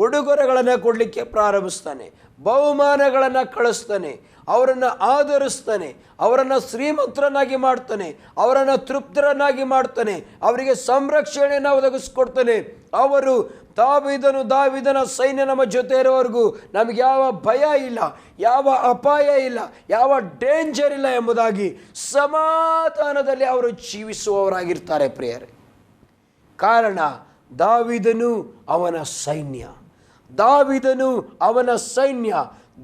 ಉಡುಗೊರೆಗಳನ್ನು ಕೊಡಲಿಕ್ಕೆ ಪ್ರಾರಂಭಿಸ್ತಾನೆ, ಬಹುಮಾನಗಳನ್ನು ಕಳಿಸ್ತಾನೆ, ಅವರನ್ನು ಆಧರಿಸ್ತಾನೆ, ಅವರನ್ನು ಶ್ರೀಮಂತರನ್ನಾಗಿ ಮಾಡ್ತಾನೆ, ಅವರನ್ನು ತೃಪ್ತರನ್ನಾಗಿ ಮಾಡ್ತಾನೆ, ಅವರಿಗೆ ಸಂರಕ್ಷಣೆಯನ್ನು ಒದಗಿಸ್ಕೊಡ್ತಾನೆ. ಅವರು ದಾವೀದನ ಸೈನ್ಯ ನಮ್ಮ ಜೊತೆ ಇರೋವರೆಗೂ ನಮಗೆ ಯಾವ ಭಯ ಇಲ್ಲ, ಯಾವ ಅಪಾಯ ಇಲ್ಲ, ಯಾವ ಡೇಂಜರ್ ಇಲ್ಲ ಎಂಬುದಾಗಿ ಸಮಾಧಾನದಲ್ಲಿ ಅವರು ಜೀವಿಸುವವರಾಗಿರ್ತಾರೆ ಪ್ರಿಯರೇ. ಕಾರಣ ದಾವೀದನು ಅವನ ಸೈನ್ಯ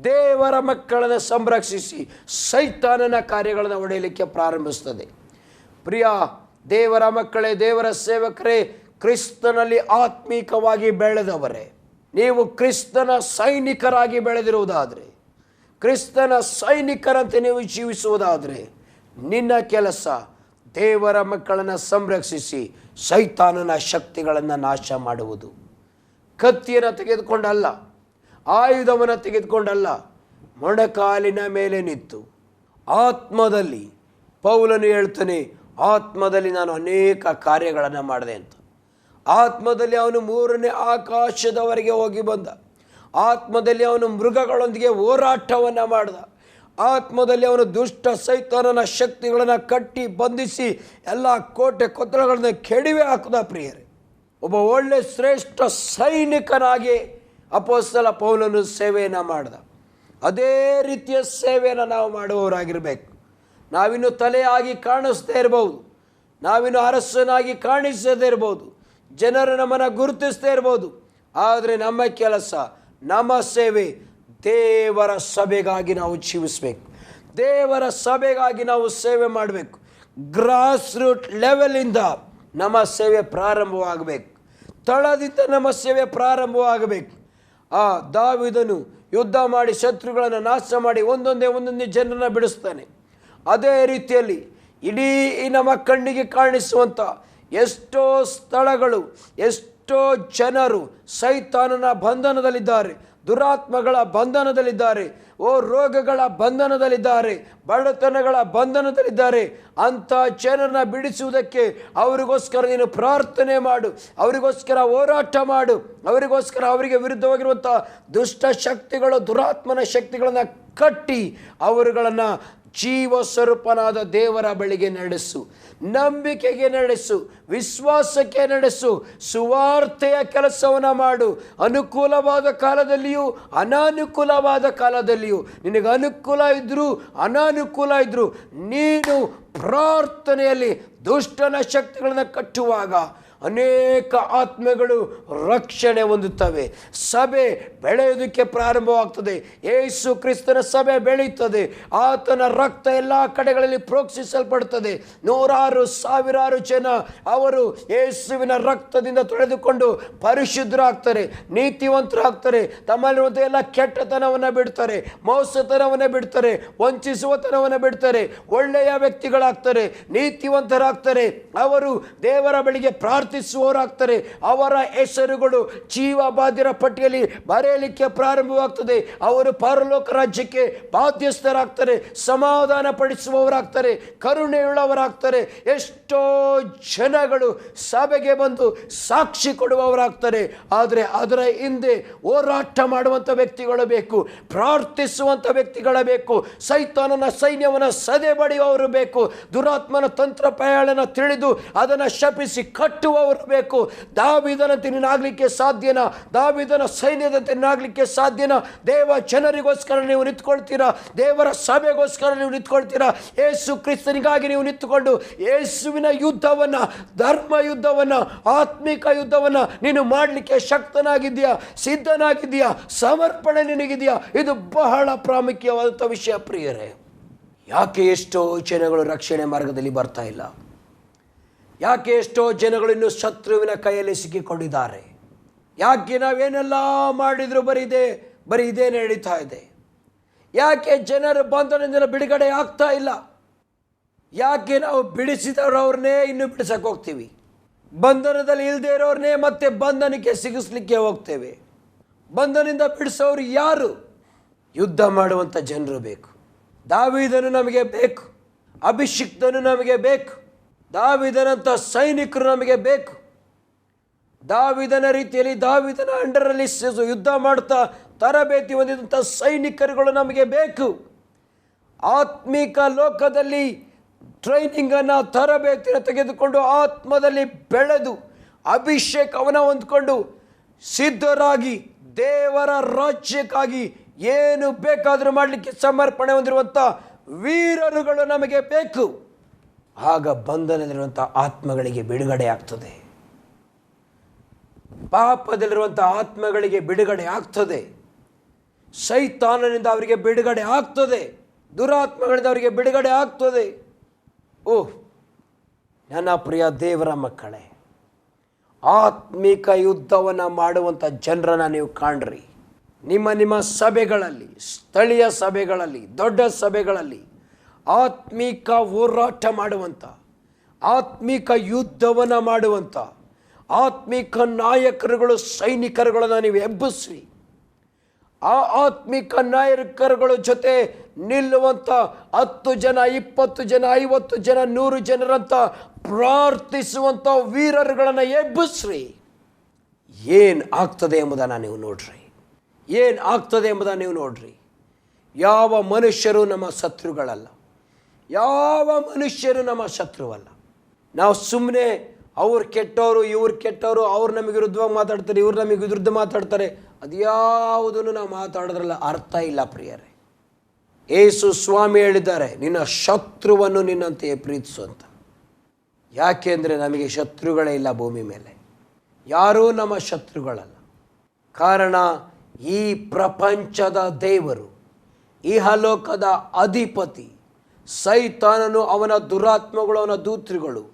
ದೇವರ ಮಕ್ಕಳನ್ನು ಸಂರಕ್ಷಿಸಿ ಸೈತಾನನ ಕಾರ್ಯಗಳನ್ನು ಹೊಡೆಯಲಿಕ್ಕೆ ಪ್ರಾರಂಭಿಸ್ತದೆ. ಪ್ರಿಯ ದೇವರ ಮಕ್ಕಳೇ, ದೇವರ ಸೇವಕರೇ, ಕ್ರಿಸ್ತನಲ್ಲಿ ಆತ್ಮೀಕವಾಗಿ ಬೆಳೆದವರೇ, ನೀವು ಕ್ರಿಸ್ತನ ಸೈನಿಕರಾಗಿ ಬೆಳೆದಿರುವುದಾದರೆ, ಕ್ರಿಸ್ತನ ಸೈನಿಕರಂತೆ ನೀವು ಜೀವಿಸುವುದಾದರೆ ನಿನ್ನ ಕೆಲಸ ದೇವರ ಮಕ್ಕಳನ್ನು ಸಂರಕ್ಷಿಸಿ ಸೈತಾನನ ಶಕ್ತಿಗಳನ್ನು ನಾಶ ಮಾಡುವುದು. ಕತ್ತಿಯನ್ನು ತೆಗೆದುಕೊಂಡಲ್ಲ, ಆಯುಧವನ್ನು ತೆಗೆದುಕೊಂಡಲ್ಲ, ಮೊಣಕಾಲಿನ ಮೇಲೆ ನಿಂತು ಆತ್ಮದಲ್ಲಿ. ಪೌಲನು ಹೇಳ್ತಾನೆ, ಆತ್ಮದಲ್ಲಿ ನಾನು ಅನೇಕ ಕಾರ್ಯಗಳನ್ನು ಮಾಡಿದೆ ಅಂತ. ಆತ್ಮದಲ್ಲಿ ಅವನು 3ನೇ ಆಕಾಶದವರೆಗೆ ಹೋಗಿ ಬಂದ. ಆತ್ಮದಲ್ಲಿ ಅವನು ಮೃಗಗಳೊಂದಿಗೆ ಹೋರಾಟವನ್ನು ಮಾಡಿದ. ಆತ್ಮದಲ್ಲಿ ಅವನು ದುಷ್ಟ ಸೈತಾನನ ಶಕ್ತಿಗಳನ್ನು ಕಟ್ಟಿ ಬಂಧಿಸಿ ಎಲ್ಲ ಕೋಟೆ ಕೊತ್ತಲಗಳನ್ನು ಕೆಡವಿ ಹಾಕಿದ. ಪ್ರಿಯರೇ, ಒಬ್ಬ ಒಳ್ಳೆ ಶ್ರೇಷ್ಠ ಸೈನಿಕನಾಗಿ ಅಪೊಸ್ತಲ ಪೌಲನು ಸೇವೆಯನ್ನು ಮಾಡಿದ. ಅದೇ ರೀತಿಯ ಸೇವೆಯನ್ನು ನಾವು ಮಾಡುವವರಾಗಿರಬೇಕು. ನಾವಿನ್ನು ತಲೆಯಾಗಿ ಕಾಣಿಸ್ದೇ ಇರ್ಬೋದು, ನಾವಿನ್ನು ಅರಸನಾಗಿ ಕಾಣಿಸದೇ ಇರ್ಬೋದು, ಜನರು ನಮ್ಮನ್ನು ಗುರುತಿಸದೇ ಇರ್ಬೋದು, ಆದರೆ ನಮ್ಮ ಕೆಲಸ, ನಮ್ಮ ಸೇವೆ ದೇವರ ಸಭೆಗಾಗಿ ನಾವು ಜೀವಿಸಬೇಕು. ದೇವರ ಸಭೆಗಾಗಿ ನಾವು ಸೇವೆ ಮಾಡಬೇಕು. ಗ್ರಾಸ್ ರೂಟ್ ಲೆವೆಲಿಂದ ನಮ್ಮ ಸೇವೆ ಪ್ರಾರಂಭವಾಗಬೇಕು. ತಳದಿಂದ ನಮ್ಮ ಸೇವೆ ಪ್ರಾರಂಭವಾಗಬೇಕು. ದಾವೀದನು ಯುದ್ಧ ಮಾಡಿ ಶತ್ರುಗಳನ್ನು ನಾಶ ಮಾಡಿ ಒಂದೊಂದೇ ಜನರನ್ನು ಬಿಡಿಸ್ತಾನೆ. ಅದೇ ರೀತಿಯಲ್ಲಿ ಇಡೀ ನಮ್ಮ ಕಣ್ಣಿಗೆ ಕಾಣಿಸುವಂಥ ಎಷ್ಟೋ ಸ್ಥಳಗಳು, ಎಷ್ಟೋ ಜನರು ಸೈತಾನನ ಬಂಧನದಲ್ಲಿದ್ದಾರೆ, ದುರಾತ್ಮಗಳ ಬಂಧನದಲ್ಲಿದ್ದಾರೆ, ರೋಗಗಳ ಬಂಧನದಲ್ಲಿದ್ದಾರೆ, ಬಡತನಗಳ ಬಂಧನದಲ್ಲಿದ್ದಾರೆ. ಅಂಥ ಜನರನ್ನ ಬಿಡಿಸುವುದಕ್ಕೆ ಅವರಿಗೋಸ್ಕರ ನೀನು ಪ್ರಾರ್ಥನೆ ಮಾಡು, ಅವರಿಗೋಸ್ಕರ ಹೋರಾಟ ಮಾಡು, ಅವರಿಗೋಸ್ಕರ ಅವರಿಗೆ ವಿರುದ್ಧವಾಗಿರುವಂಥ ದುಷ್ಟ ಶಕ್ತಿಗಳು, ದುರಾತ್ಮನ ಶಕ್ತಿಗಳನ್ನು ಕಟ್ಟಿ ಅವರುಗಳನ್ನು ಜೀವ ಸ್ವರೂಪನಾದ ದೇವರ ಬಳಿಗೆ ನಡೆಸು, ನಂಬಿಕೆಗೆ ನಡೆಸು, ವಿಶ್ವಾಸಕ್ಕೆ ನಡೆಸು, ಸುವಾರ್ತೆಯ ಕೆಲಸವನ್ನು ಮಾಡು. ಅನುಕೂಲವಾದ ಕಾಲದಲ್ಲಿಯೂ ಅನಾನುಕೂಲವಾದ ಕಾಲದಲ್ಲಿಯೂ, ನಿನಗೆ ಅನುಕೂಲ ಇದ್ದರೂ ಅನಾನುಕೂಲ ಇದ್ದರೂ ನೀನು ಪ್ರಾರ್ಥನೆಯಲ್ಲಿ ದುಷ್ಟನ ಶಕ್ತಿಗಳನ್ನು ಕಟ್ಟುವಾಗ ಅನೇಕ ಆತ್ಮಗಳು ರಕ್ಷಣೆ ಹೊಂದುತ್ತವೆ. ಸಭೆ ಬೆಳೆಯೋದಕ್ಕೆ ಪ್ರಾರಂಭವಾಗ್ತದೆ. ಯೇಸು ಕ್ರಿಸ್ತನ ಸಭೆ ಬೆಳೆಯುತ್ತದೆ. ಆತನ ರಕ್ತ ಎಲ್ಲ ಕಡೆಗಳಲ್ಲಿ ಪ್ರೋಕ್ಷಿಸಲ್ಪಡುತ್ತದೆ. ನೂರಾರು ಸಾವಿರಾರು ಜನ ಅವರು ಯೇಸುವಿನ ರಕ್ತದಿಂದ ತೊಳೆದುಕೊಂಡು ಪರಿಶುದ್ಧರಾಗ್ತಾರೆ, ನೀತಿವಂತರಾಗ್ತಾರೆ. ತಮ್ಮಲ್ಲಿರುವಂಥ ಎಲ್ಲ ಕೆಟ್ಟತನವನ್ನು ಬಿಡ್ತಾರೆ, ಮೋಸತನವನ್ನು ಬಿಡ್ತಾರೆ, ವಂಚಿಸುವತನವನ್ನು ಬಿಡ್ತಾರೆ, ಒಳ್ಳೆಯ ವ್ಯಕ್ತಿಗಳಾಗ್ತಾರೆ, ನೀತಿವಂತರಾಗ್ತಾರೆ. ಅವರು ದೇವರ ಬಳಿಗೆ ಪ್ರಾರ್ಥಿಸುವವರಾಗ್ತಾರೆ. ಅವರ ಹೆಸರುಗಳು ಜೀವಬಾಧ್ಯರ ಪಟ್ಟಿಯಲ್ಲಿ ಬರೆಯಲಿಕ್ಕೆ ಪ್ರಾರಂಭವಾಗ್ತದೆ. ಅವರು ಪರಲೋಕ ರಾಜ್ಯಕ್ಕೆ ಬಾಧ್ಯಸ್ಥರಾಗ್ತಾರೆ, ಸಮಾಧಾನ ಪಡಿಸುವವರಾಗ್ತಾರೆ, ಕರುಣೆಯುಳ್ಳವರಾಗ್ತಾರೆ. ಎಷ್ಟೋ ಜನಗಳು ಸಭೆಗೆ ಬಂದು ಸಾಕ್ಷಿ ಕೊಡುವವರಾಗ್ತಾರೆ. ಆದರೆ ಅದರ ಹಿಂದೆ ಹೋರಾಟ ಮಾಡುವಂಥ ವ್ಯಕ್ತಿಗಳು ಬೇಕು, ಪ್ರಾರ್ಥಿಸುವಂಥ ವ್ಯಕ್ತಿಗಳ ಬೇಕು, ಸೈತಾನನ ಸೈನ್ಯವನ್ನು ಸದೆ ಬಡಿಯುವವರು ಬೇಕು, ದುರಾತ್ಮನ ತಂತ್ರ ಪ್ರಯಾಣ ತಿಳಿದು ಅದನ್ನು ಶಪಿಸಿ ಕಟ್ಟುವವರು ಬೇಕು. ದಾವೀದನಂತೆ ನೀನಾಗಲಿಕ್ಕೆ ಸಾಧ್ಯನಾ? ದಾವೀದನ ಸೈನ್ಯದಂತೆ ನೀನಾಗಲಿಕ್ಕೆ ಸಾಧ್ಯನಾ? ದೇವ ಜನರಿಗೋಸ್ಕರ ನೀವು ನಿಂತ್ಕೊಳ್ತೀರಾ? ದೇವರ ಸಭೆಗೋಸ್ಕರ ನೀವು ನಿಂತ್ಕೊಳ್ತೀರಾ? ಯೇಸು ಕ್ರಿಸ್ತನಿಗಾಗಿ ನೀವು ನಿಂತುಕೊಂಡು ಯೇಸುವಿನ ಯುದ್ಧವನ್ನು, ಧರ್ಮ ಯುದ್ಧವನ್ನು, ಆತ್ಮಿಕ ಯುದ್ಧವನ್ನು ನೀನು ಮಾಡಲಿಕ್ಕೆ ಶಕ್ತನಾಗಿದೆಯಾ? ಸಿದ್ಧನಾಗಿದೆಯಾ? ಸಮರ್ಪಣೆ ನಿನಗಿದೆಯಾ? ಇದು ಬಹಳ ಪ್ರಾಮುಖ್ಯವಾದಂಥ ವಿಷಯ. ಪ್ರಿಯರೇ, ಯಾಕೆ ಎಷ್ಟೋ ಜನಗಳು ರಕ್ಷಣೆ ಮಾರ್ಗದಲ್ಲಿ ಬರ್ತಾ ಇಲ್ಲ? ಯಾಕೆ ಎಷ್ಟೋ ಜನಗಳು ಇನ್ನೂ ಶತ್ರುವಿನ ಕೈಯಲ್ಲಿ ಸಿಕ್ಕಿಕೊಂಡಿದ್ದಾರೆ? ಯಾಕೆ ನಾವೇನೆಲ್ಲ ಮಾಡಿದರೂ ಬರೀ ಇದೇ ನಡೀತಾ ಇದೆ? ಯಾಕೆ ಜನರು ಬಂಧನದಿಂದ ಬಿಡುಗಡೆ ಆಗ್ತಾ ಇಲ್ಲ? ಯಾಕೆ ನಾವು ಬಿಡಿಸಿದವ್ರವ್ರನ್ನೇ ಇನ್ನೂ ಬಿಡಿಸಕ್ಕೆ ಹೋಗ್ತೀವಿ? ಬಂಧನದಲ್ಲಿ ಇಲ್ಲದೆ ಇರೋರನ್ನೇ ಮತ್ತೆ ಬಂಧನಕ್ಕೆ ಸಿಗಿಸ್ಲಿಕ್ಕೆ ಹೋಗ್ತೇವೆ. ಬಂಧನದಿಂದ ಬಿಡಿಸೋರು ಯಾರು? ಯುದ್ಧ ಮಾಡುವಂಥ ಜನರು ಬೇಕು. ದಾವೀದನು ನಮಗೆ ಬೇಕು, ಅಭಿಷಿಕ್ತನು ನಮಗೆ ಬೇಕು, ದಾವೀದನಂಥ ಸೈನಿಕರು ನಮಗೆ ಬೇಕು. ದಾವೀದನ ರೀತಿಯಲ್ಲಿ, ದಾವೀದನ ಅಂಡರಲ್ಲಿ ಯುದ್ಧ ಮಾಡ್ತಾ ತರಬೇತಿ ಹೊಂದಿದಂಥ ಸೈನಿಕರುಗಳು ನಮಗೆ ಬೇಕು. ಆತ್ಮಿಕ ಲೋಕದಲ್ಲಿ ಟ್ರೈನಿಂಗನ್ನು, ತರಬೇತಿಯನ್ನು ತೆಗೆದುಕೊಂಡು ಆತ್ಮದಲ್ಲಿ ಬೆಳೆದು ಅಭಿಷೇಕವನ್ನು ಹೊಂದ್ಕೊಂಡು ಸಿದ್ಧರಾಗಿ ದೇವರ ರಾಜ್ಯಕ್ಕಾಗಿ ಏನು ಬೇಕಾದರೂ ಮಾಡಲಿಕ್ಕೆ ಸಮರ್ಪಣೆ ಹೊಂದಿರುವಂಥ ವೀರರುಗಳು ನಮಗೆ ಬೇಕು. ಆಗ ಬಂಧನದಲ್ಲಿರುವಂಥ ಆತ್ಮಗಳಿಗೆ ಬಿಡುಗಡೆ ಆಗ್ತದೆ, ಪಾಪದಲ್ಲಿರುವಂಥ ಆತ್ಮಗಳಿಗೆ ಬಿಡುಗಡೆ ಆಗ್ತದೆ, ಸೈತಾನನಿಂದ ಅವರಿಗೆ ಬಿಡುಗಡೆ ಆಗ್ತದೆ, ದುರಾತ್ಮಗಳಿಂದ ಅವರಿಗೆ ಬಿಡುಗಡೆ ಆಗ್ತದೆ. ಓಹ್ ನನ್ನ ಪ್ರಿಯ ದೇವರ ಮಕ್ಕಳೇ, ಆತ್ಮಿಕ ಯುದ್ಧವನ್ನು ಮಾಡುವಂಥ ಜನರನ್ನು ನೀವು ಕಾಣ್ರಿ. ನಿಮ್ಮ ಸಭೆಗಳಲ್ಲಿ, ಸ್ಥಳೀಯ ಸಭೆಗಳಲ್ಲಿ, ದೊಡ್ಡ ಸಭೆಗಳಲ್ಲಿ ಆತ್ಮಿಕ ಹೋರಾಟ ಮಾಡುವಂಥ, ಆತ್ಮಿಕ ಯುದ್ಧವನ್ನು ಮಾಡುವಂಥ ಆತ್ಮಿಕ ನಾಯಕರುಗಳು, ಸೈನಿಕರುಗಳನ್ನು ನೀವು ಎಬ್ಬಿಸ್ರಿ. ಆ ಆತ್ಮಿಕ ನಾಯಕರುಗಳ ಜೊತೆ ನಿಲ್ಲುವಂಥ 10 ಜನ, 20 ಜನ, 50 ಜನ, 100 ಜನರಂತ ಪ್ರಾರ್ಥಿಸುವಂಥ ವೀರರುಗಳನ್ನು ಎಬ್ಬಿಸ್ರಿ. ಏನು ಆಗ್ತದೆ ಎಂಬುದನ್ನು ನೀವು ನೋಡ್ರಿ. ಏನು ಆಗ್ತದೆ ಎಂಬುದನ್ನು ನೀವು ನೋಡ್ರಿ. ಯಾವ ಮನುಷ್ಯರು ನಮ್ಮ ಶತ್ರುಗಳಲ್ಲ. ಯಾವ ಮನುಷ್ಯರು ನಮ್ಮ ಶತ್ರುವಲ್ಲ. ನಾವು ಸುಮ್ಮನೆ ಅವ್ರು ಕೆಟ್ಟವರು, ಇವ್ರು ಕೆಟ್ಟವರು, ಅವ್ರು ನಮಗೆ ವಿರುದ್ಧವಾಗಿ ಮಾತಾಡ್ತಾರೆ, ಇವ್ರು ನಮಗೆ ವಿರುದ್ಧ ಮಾತಾಡ್ತಾರೆ, ಅದ್ಯಾವುದನ್ನು ನಾವು ಮಾತಾಡೋದ್ರಲ್ಲ ಅರ್ಥ ಇಲ್ಲ ಪ್ರಿಯರೇ. ಯೇಸು ಸ್ವಾಮಿ ಹೇಳಿದ್ದಾರೆ, ನಿನ್ನ ಶತ್ರುವನ್ನು ನಿನ್ನಂತೆಯೇ ಪ್ರೀತಿಸು ಅಂತ. ಯಾಕೆಂದರೆ ನಮಗೆ ಶತ್ರುಗಳೇ ಇಲ್ಲ ಭೂಮಿ ಮೇಲೆ. ಯಾರೂ ನಮ್ಮ ಶತ್ರುಗಳಲ್ಲ. ಕಾರಣ ಈ ಪ್ರಪಂಚದ ದೇವರು, ಇಹಲೋಕದ ಅಧಿಪತಿ ಸೈತಾನನು, ಅವನ ದುರಾತ್ಮಗಳು, ಅವನ ದೂತರುಗಳು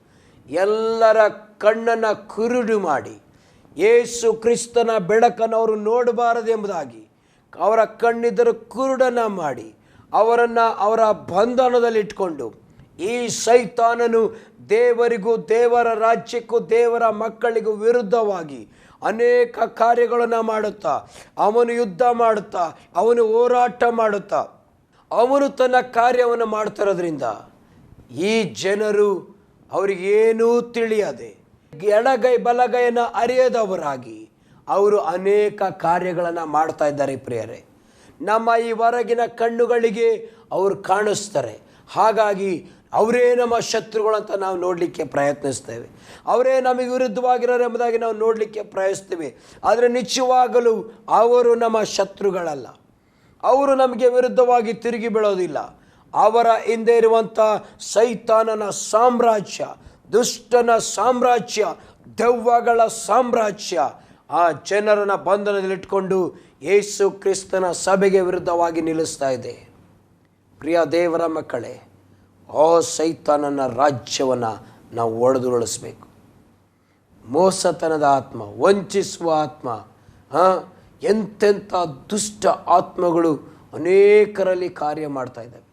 ಎಲ್ಲರ ಕಣ್ಣನ್ನು ಕುರುಡು ಮಾಡಿ ಯೇಸು ಕ್ರಿಸ್ತನ ಬೆಳಕನ್ನು ಅವರು ನೋಡಬಾರದೆಂಬುದಾಗಿ ಅವರ ಕಣ್ಣಿದ್ದರೂ ಕುರುಡನ್ನು ಮಾಡಿ ಅವರನ್ನು ಅವರ ಬಂಧನದಲ್ಲಿಟ್ಕೊಂಡು ಈ ಸೈತಾನನು ದೇವರಿಗೂ, ದೇವರ ರಾಜ್ಯಕ್ಕೂ, ದೇವರ ಮಕ್ಕಳಿಗೂ ವಿರುದ್ಧವಾಗಿ ಅನೇಕ ಕಾರ್ಯಗಳನ್ನು ಮಾಡುತ್ತಾ, ಅವನು ಯುದ್ಧ ಮಾಡುತ್ತಾ, ಅವನು ಹೋರಾಟ ಮಾಡುತ್ತಾ, ಅವನು ತನ್ನ ಕಾರ್ಯವನ್ನು ಮಾಡ್ತಿರೋದ್ರಿಂದ ಈ ಜನರು ಅವರಿಗೇನೂ ತಿಳಿಯದೆ ಎಡಗೈ ಬಲಗೈಯನ್ನು ಅರಿಯದವರಾಗಿ ಅವರು ಅನೇಕ ಕಾರ್ಯಗಳನ್ನು ಮಾಡ್ತಾ ಇದ್ದಾರೆ ಪ್ರಿಯರೇ. ನಮ್ಮ ಈ ಹೊರಗಿನ ಕಣ್ಣುಗಳಿಗೆ ಅವರು ಕಾಣಿಸ್ತಾರೆ. ಹಾಗಾಗಿ ಅವರೇ ನಮ್ಮ ಶತ್ರುಗಳು ಅಂತ ನಾವು ನೋಡಲಿಕ್ಕೆ ಪ್ರಯತ್ನಿಸ್ತೇವೆ. ಅವರೇ ನಮಗೆ ವಿರುದ್ಧವಾಗಿರೋರು ಎಂಬುದಾಗಿ ನಾವು ನೋಡಲಿಕ್ಕೆ ಪ್ರಯತ್ನಿಸ್ತೀವಿ. ಆದರೆ ನಿಜವಾಗಲೂ ಅವರು ನಮ್ಮ ಶತ್ರುಗಳಲ್ಲ. ಅವರು ನಮಗೆ ವಿರುದ್ಧವಾಗಿ ತಿರುಗಿ ಬೀಳೋದಿಲ್ಲ. ಅವರ ಹಿಂದೆ ಇರುವಂಥ ಸೈತಾನನ ಸಾಮ್ರಾಜ್ಯ, ದುಷ್ಟನ ಸಾಮ್ರಾಜ್ಯ, ದೆವ್ವಗಳ ಸಾಮ್ರಾಜ್ಯ ಆ ಜನರನ್ನು ಬಂಧನದಲ್ಲಿಟ್ಕೊಂಡು ಯೇಸು ಕ್ರಿಸ್ತನ ಸಭೆಗೆ ವಿರುದ್ಧವಾಗಿ ನಿಲ್ಲಿಸ್ತಾ ಇದೆ. ಪ್ರಿಯ ದೇವರ ಮಕ್ಕಳೇ, ಆ ಸೈತಾನನ ರಾಜ್ಯವನ್ನು ನಾವು ಒಡೆದುರುಳಿಸ್ಬೇಕು. ಮೋಸತನದ ಆತ್ಮ, ವಂಚಿಸುವ ಆತ್ಮ, ಎಂತೆಂಥ ದುಷ್ಟ ಆತ್ಮಗಳು ಅನೇಕರಲ್ಲಿ ಕಾರ್ಯ ಮಾಡ್ತಾ ಇದ್ದಾವೆ.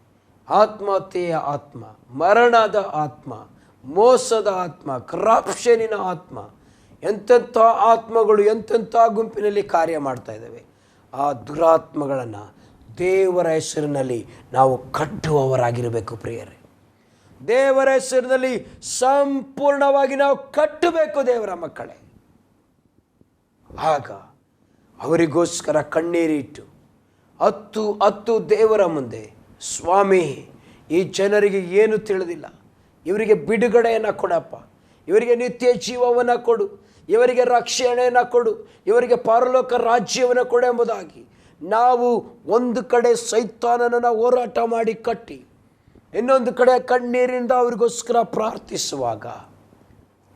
ಆತ್ಮಹತ್ಯೆಯ ಆತ್ಮ, ಮರಣದ ಆತ್ಮ, ಮೋಸದ ಆತ್ಮ, ಕರಪ್ಷನಿನ ಆತ್ಮ, ಎಂತೆಂಥ ಆತ್ಮಗಳು ಎಂತೆಂಥ ಗುಂಪಿನಲ್ಲಿ ಕಾರ್ಯ ಮಾಡ್ತಾ ಇದ್ದಾವೆ. ಆ ದುರಾತ್ಮಗಳನ್ನು ದೇವರ ಹೆಸರಿನಲ್ಲಿ ನಾವು ಕಟ್ಟುವವರಾಗಿರಬೇಕು ಪ್ರಿಯರೇ. ದೇವರ ಹೆಸರಿನಲ್ಲಿ ಸಂಪೂರ್ಣವಾಗಿ ನಾವು ಕಟ್ಟಬೇಕು ದೇವರ ಮಕ್ಕಳೇ. ಆಗ ಅವರಿಗೋಸ್ಕರ ಕಣ್ಣೀರಿಟ್ಟು ಹತ್ತು ದೇವರ ಮುಂದೆ, ಸ್ವಾಮಿ, ಈ ಜನರಿಗೆ ಏನು ತಿಳಿದಿಲ್ಲ, ಇವರಿಗೆ ಬಿಡುಗಡೆಯನ್ನು ಕೊಡಪ್ಪ, ಇವರಿಗೆ ನಿತ್ಯ ಜೀವವನ್ನು ಕೊಡು, ಇವರಿಗೆ ರಕ್ಷಣೆಯನ್ನು ಕೊಡು, ಇವರಿಗೆ ಪರಲೋಕ ರಾಜ್ಯವನ್ನು ಕೊಡು ಎಂಬುದಾಗಿ ನಾವು ಒಂದು ಕಡೆ ಸೈತಾನನನ್ನು ಹೋರಾಟ ಮಾಡಿ ಕಟ್ಟಿ, ಇನ್ನೊಂದು ಕಡೆ ಕಣ್ಣೀರಿಂದ ಅವರಿಗೋಸ್ಕರ ಪ್ರಾರ್ಥಿಸುವಾಗ,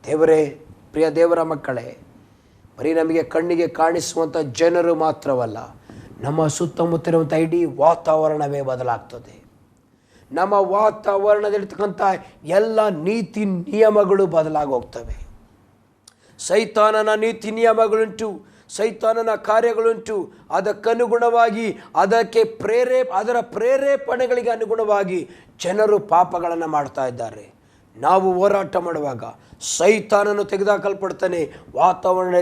ದೇವರೇ, ಪ್ರಿಯ ದೇವರ ಮಕ್ಕಳೇ, ಬರೀ ನಮಗೆ ಕಣ್ಣಿಗೆ ಕಾಣಿಸುವಂಥ ಜನರು ಮಾತ್ರವಲ್ಲ, ನಮ್ಮ ಸುತ್ತಮುತ್ತಲಿರುವಂಥ ಇಡೀ ವಾತಾವರಣವೇ ಬದಲಾಗ್ತದೆ. ನಮ್ಮ ವಾತಾವರಣದಲ್ಲಿರ್ತಕ್ಕಂಥ ಎಲ್ಲ ನೀತಿ ನಿಯಮಗಳು ಬದಲಾಗೋಗ್ತವೆ. ಸೈತಾನನ ನೀತಿ ನಿಯಮಗಳುಂಟು, ಸೈತಾನನ ಕಾರ್ಯಗಳುಂಟು. ಅದಕ್ಕನುಗುಣವಾಗಿ ಅದರ ಪ್ರೇರೇಪಣೆಗಳಿಗೆ ಅನುಗುಣವಾಗಿ ಜನರು ಪಾಪಗಳನ್ನು ಮಾಡ್ತಾ ಇದ್ದಾರೆ. ನಾವು ಹೋರಾಟ ಮಾಡುವಾಗ ಸೈತಾನನು ತೆಗೆದುಹಾಕಲ್ಪಡ್ತಾನೆ. ವಾತಾವರಣ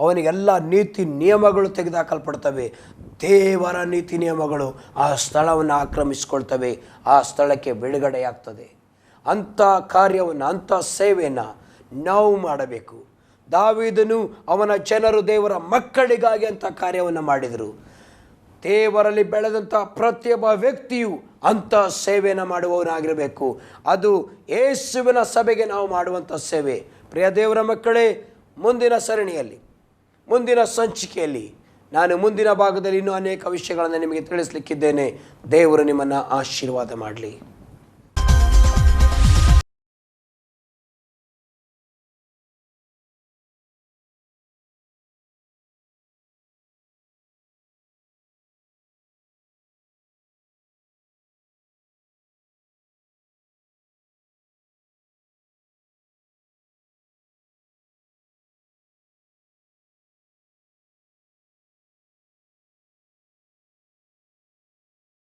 ಅವನಿಗೆಲ್ಲ ನೀತಿ ನಿಯಮಗಳು ತೆಗೆದುಹಾಕಲ್ಪಡ್ತವೆ. ದೇವರ ನೀತಿ ನಿಯಮಗಳು ಆ ಸ್ಥಳವನ್ನು ಆಕ್ರಮಿಸಿಕೊಳ್ತವೆ. ಆ ಸ್ಥಳಕ್ಕೆ ಬಿಡುಗಡೆಯಾಗ್ತದೆ. ಅಂಥ ಕಾರ್ಯವನ್ನು, ಅಂಥ ಸೇವೆಯನ್ನು ನಾವು ಮಾಡಬೇಕು. ದಾವೀದನು, ಅವನ ಜನರು ದೇವರ ಮಕ್ಕಳಿಗಾಗಿ ಅಂಥ ಕಾರ್ಯವನ್ನು ಮಾಡಿದರು. ದೇವರಲ್ಲಿ ಬೆಳೆದಂಥ ಪ್ರತಿಯೊಬ್ಬ ವ್ಯಕ್ತಿಯು ಅಂಥ ಸೇವೆಯನ್ನು ಮಾಡುವವನಾಗಿರಬೇಕು. ಅದು ಯೇಸುವಿನ ಸಭೆಗೆ ನಾವು ಮಾಡುವಂಥ ಸೇವೆ. ಪ್ರಿಯ ದೇವರ ಮಕ್ಕಳೇ, ಮುಂದಿನ ಸರಣಿಯಲ್ಲಿ, ಮುಂದಿನ ಸಂಚಿಕೆಯಲ್ಲಿ ನಾನು ಮುಂದಿನ ಭಾಗದಲ್ಲಿ ಇನ್ನೂ ಅನೇಕ ವಿಷಯಗಳನ್ನು ನಿಮಗೆ ತಿಳಿಸಲಿಕ್ಕಿದ್ದೇನೆ. ದೇವರು ನಿಮ್ಮನ್ನು ಆಶೀರ್ವಾದ ಮಾಡಲಿ.